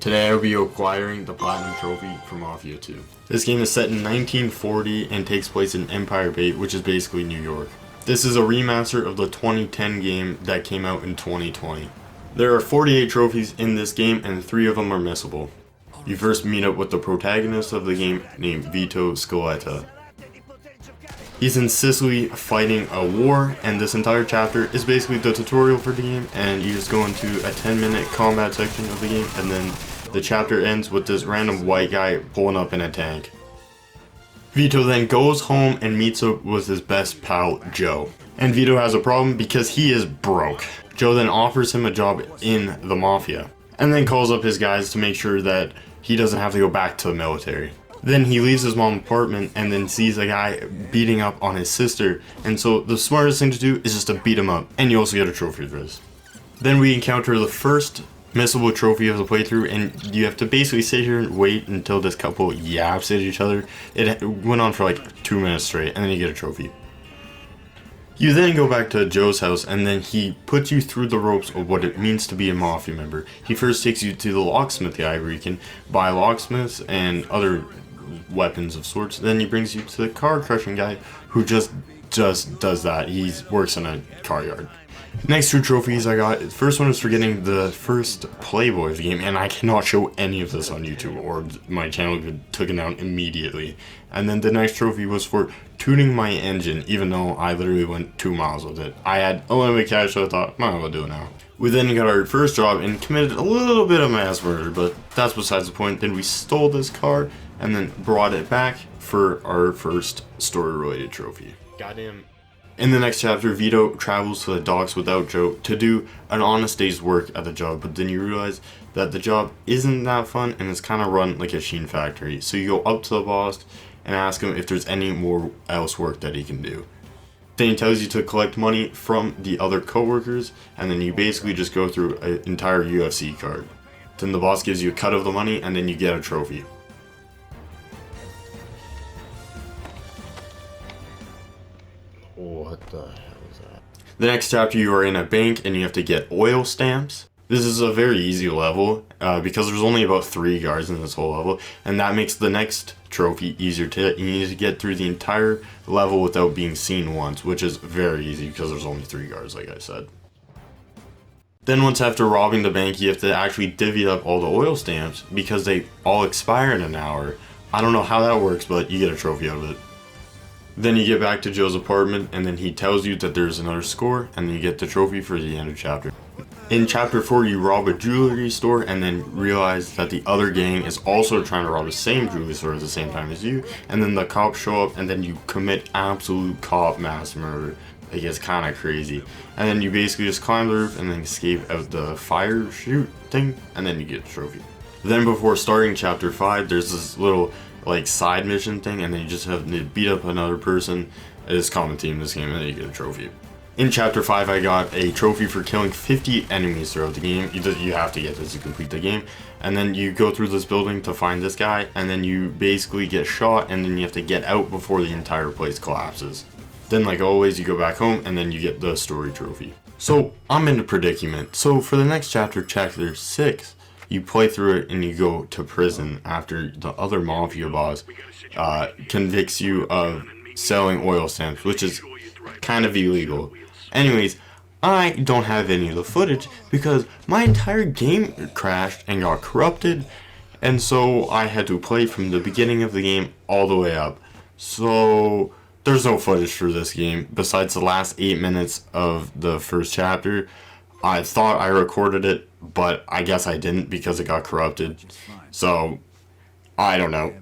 Today I will be acquiring the Platinum Trophy for Mafia 2. This game is set in 1940 and takes place in Empire Bay, which is basically New York. This is a remaster of the 2010 game that came out in 2020. There are 48 trophies in this game and 3 of them are missable. You first meet up with the protagonist of the game named Vito Scaletta. He's in Sicily fighting a war, and this entire chapter is basically the tutorial for the game, and you just go into a 10-minute combat section of the game, and then the chapter ends with this random white guy pulling up in a tank. Vito then goes home and meets up with his best pal, Joe. And Vito has a problem because he is broke. Joe then offers him a job in the Mafia, and then calls up his guys to make sure that he doesn't have to go back to the military. Then he leaves his mom's apartment and then sees a guy beating up on his sister, and so the smartest thing to do is just to beat him up, and you also get a trophy for this. Then we encounter the first missable trophy of the playthrough, and you have to basically sit here and wait until this couple yaps at each other. It went on for like 2 minutes straight, and then you get a trophy. You then go back to Joe's house, and then he puts you through the ropes of what it means to be a Mafia member. He first takes you to the locksmith guy where you can buy locksmiths and other weapons of sorts. Then he brings you to the car crushing guy who just does that. He works in a car yard. Next 2 trophies I got, the first one is for getting the first Playboy of the game, and I cannot show any of this on YouTube or my channel would get taken down immediately. And then the next trophy was for tuning my engine, even though I literally went 2 miles with it. I had unlimited cash, so I thought, might as well do it now. We then got our first job and committed a little bit of mass murder, but that's besides the point. Then we stole this car and then brought it back for our first story-related trophy. Goddamn. In the next chapter, Vito travels to the docks without Joe to do an honest day's work at the job, but then you realize that the job isn't that fun and it's kind of run like a sheen factory. So you go up to the boss and ask him if there's any more else work that he can do. Then he tells you to collect money from the other coworkers, and then you basically just go through an entire UFC card. Then the boss gives you a cut of the money, and then you get a trophy. What the hell is that? The next chapter, you are in a bank and you have to get oil stamps. This is a very easy level because there's only about 3 guards in this whole level, and that makes the next trophy easier to hit. You need to get through the entire level without being seen once, which is very easy because there's only 3 guards, like I said. Then once after robbing the bank, you have to actually divvy up all the oil stamps because they all expire in an hour. I don't know how that works, but you get a trophy out of it. Then you get back to Joe's apartment, and then he tells you that there's another score, and then you get the trophy for the end of chapter. In chapter 4, you rob a jewelry store, and then realize that the other gang is also trying to rob the same jewelry store at the same time as you, and then the cops show up, and then you commit absolute cop mass murder. It gets kind of crazy. And then you basically just climb the roof, and then escape out the fire chute thing, and then you get the trophy. Then before starting chapter 5, there's this little like side mission thing, and then you just have to beat up another person. It is common theme in this game, and then you get a trophy. In chapter 5, I got a trophy for killing 50 enemies throughout the game. You have to get this to complete the game. And then you go through this building to find this guy, and then you basically get shot, and then you have to get out before the entire place collapses. Then like always, you go back home, and then you get the story trophy. So I'm in a predicament. So for the next chapter, chapter 6, you play through it and you go to prison after the other Mafia boss convicts you of selling oil stamps, which is kind of illegal. Anyways, I don't have any of the footage because my entire game crashed and got corrupted, and so I had to play from the beginning of the game all the way up. So there's no footage for this game besides the last 8 minutes of the first chapter. I thought I recorded it, but I guess I didn't because it got corrupted. So, I don't know.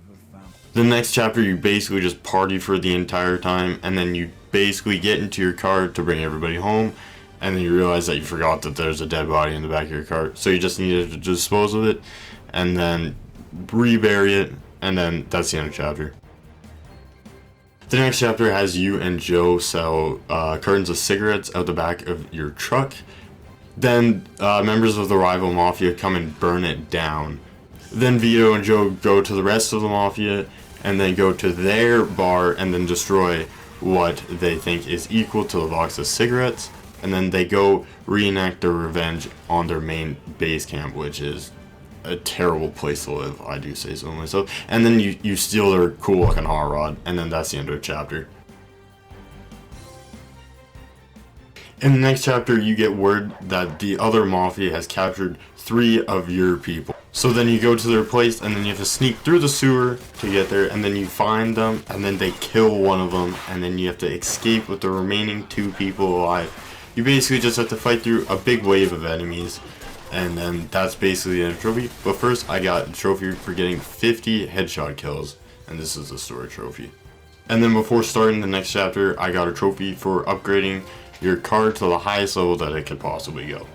The next chapter, you basically just party for the entire time, and then you basically get into your car to bring everybody home, and then you realize that you forgot that there's a dead body in the back of your car. So you just needed to dispose of it, and then rebury it, and then that's the end of the chapter. The next chapter has you and Joe sell cartons of cigarettes out the back of your truck. Then members of the rival Mafia come and burn it down. Then Vito and Joe go to the rest of the Mafia and then go to their bar and then destroy what they think is equal to the box of cigarettes. And then they go reenact their revenge on their main base camp, which is a terrible place to live, I do say so myself. And then you steal their cool looking hot rod, and then that's the end of the chapter. In the next chapter, you get word that the other Mafia has captured 3 of your people. So then you go to their place, and then you have to sneak through the sewer to get there, and then you find them, and then they kill one of them, and then you have to escape with the remaining 2 people alive. You basically just have to fight through a big wave of enemies, and then that's basically a trophy. But first, I got a trophy for getting 50 headshot kills, and this is a story trophy. And then before starting the next chapter, I got a trophy for upgrading your card to the highest level that it could possibly go.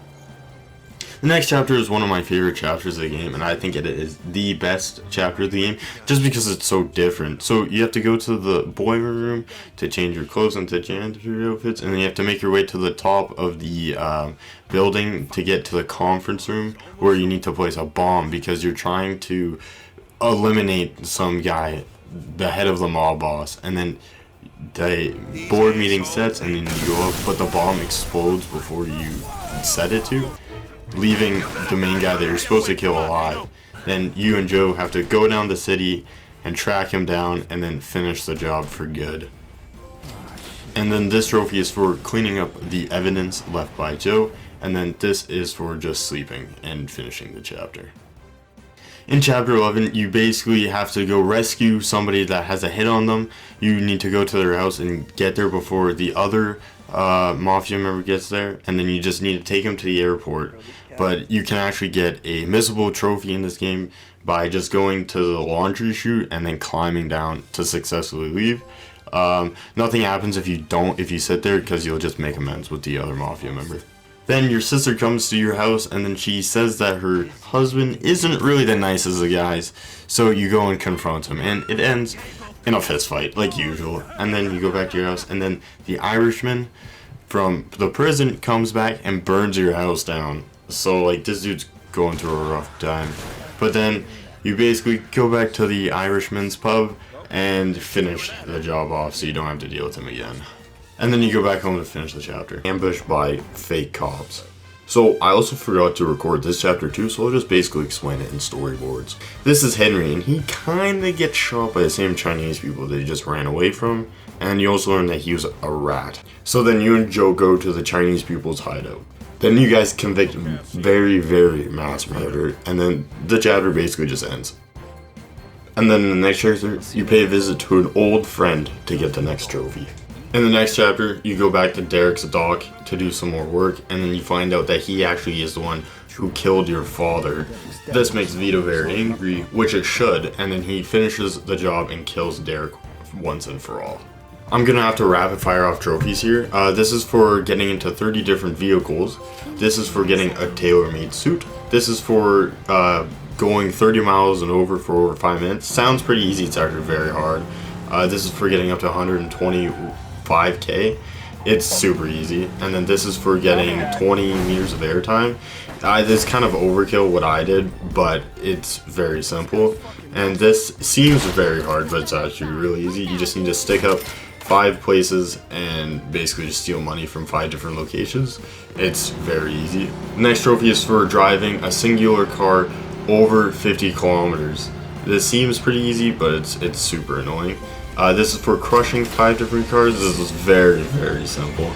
The next chapter is one of my favorite chapters of the game, and I think it is the best chapter of the game just because it's so different. So you have to go to the boiler room to change your clothes into janitor outfits, and then you have to make your way to the top of the building to get to the conference room where you need to place a bomb because you're trying to eliminate some guy, the head of the mob boss, and then the board meeting sets, and then you go up, but the bomb explodes before you set it to, leaving the main guy that you're supposed to kill alive. Then you and Joe have to go down the city and track him down and then finish the job for good. And then this trophy is for cleaning up the evidence left by Joe, and then this is for just sleeping and finishing the chapter. In chapter 11, you basically have to go rescue somebody that has a hit on them. You need to go to their house and get there before the other Mafia member gets there, and then you just need to take him to the airport. But you can actually get a missable trophy in this game by just going to the laundry chute and then climbing down to successfully leave. Nothing happens if you sit there, because you'll just make amends with the other Mafia member. Then your sister comes to your house, and then she says that her husband isn't really the nicest of guys, so you go and confront him, and it ends in a fist fight, like usual. And then you go back to your house, and then the Irishman from the prison comes back and burns your house down. So, like, this dude's going through a rough time. But then you basically go back to the Irishman's pub and finish the job off so you don't have to deal with him again. And then you go back home to finish the chapter. Ambushed by fake cops. So I also forgot to record this chapter too, so I'll just basically explain it in storyboards. This is Henry, and he kinda gets shot by the same Chinese people that he just ran away from, and you also learn that he was a rat. So then you and Joe go to the Chinese people's hideout. Then you guys convict very, very mass murder, and then the chapter basically just ends. And then in the next chapter, you pay a visit to an old friend to get the next trophy. In the next chapter, you go back to Derek's dock to do some more work, and then you find out that he actually is the one who killed your father. This makes Vito very angry, which it should, and then he finishes the job and kills Derek once and for all. I'm gonna have to rapid fire off trophies here. This is for getting into 30 different vehicles. This is for getting a tailor-made suit. This is for going 30 miles and over for over 5 minutes. Sounds pretty easy, it's actually very hard. This is for getting up to 125k. It's super easy. And then this is for getting 20 meters of airtime. This kind of overkill what I did, but it's very simple. And this seems very hard, but it's actually really easy. You just need to stick up 5 places and basically just steal money from 5 different locations. It's very easy. Next trophy is for driving a singular car over 50 kilometers. This seems pretty easy, but it's super annoying. This is for crushing 5 different cars. This is very, very simple.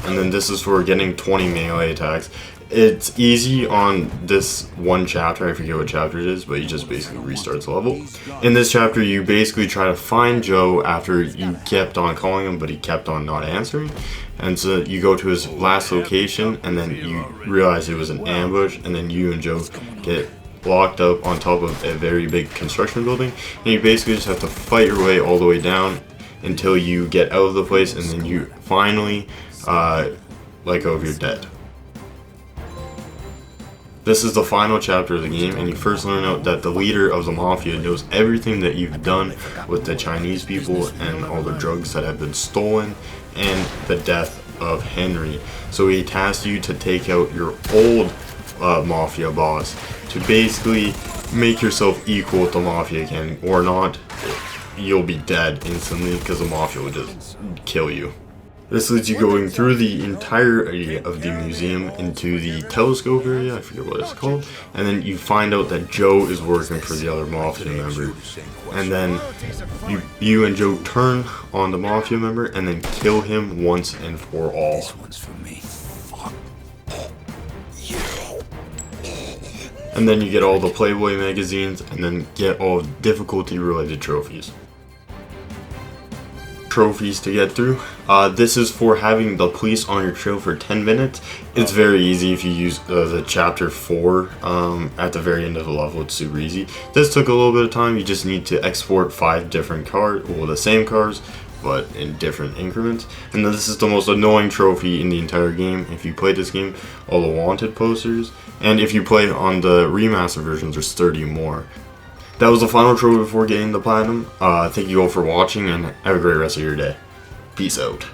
And then this is for getting 20 melee attacks. It's easy on this one chapter, I forget what chapter it is, but you just basically restart the level. In this chapter, you basically try to find Joe after you kept on calling him, but he kept on not answering. And so you go to his last location, and then you realize it was an ambush, and then you and Joe get locked up on top of a very big construction building, and you basically just have to fight your way all the way down until you get out of the place, and then you finally let go of your dead. This is the final chapter of the game, and you first learn out that the leader of the Mafia knows everything that you've done with the Chinese people and all the drugs that have been stolen and the death of Henry. So he tasked you to take out your old Mafia boss to basically make yourself equal with the Mafia again, or not, you'll be dead instantly because the Mafia will just kill you. This leads you going through the entire area of the museum into the telescope area, I forget what it's called, and then you find out that Joe is working for the other Mafia member. And then you and Joe turn on the Mafia member and then kill him once and for all. This one's for me. And then you get all the Playboy magazines and then get all difficulty related trophies. Trophies to get through. This is for having the police on your trail for 10 minutes. It's very easy if you use the chapter 4 at the very end of the level. It's super easy. This took a little bit of time. You just need to export 5 different cars, well, the same cars, but in different increments. And this is the most annoying trophy in the entire game. If you play this game, all the wanted posters, and if you play on the remaster versions, there's 30 more. That was the final trophy before getting the platinum. Thank you all for watching and have a great rest of your day. Peace out.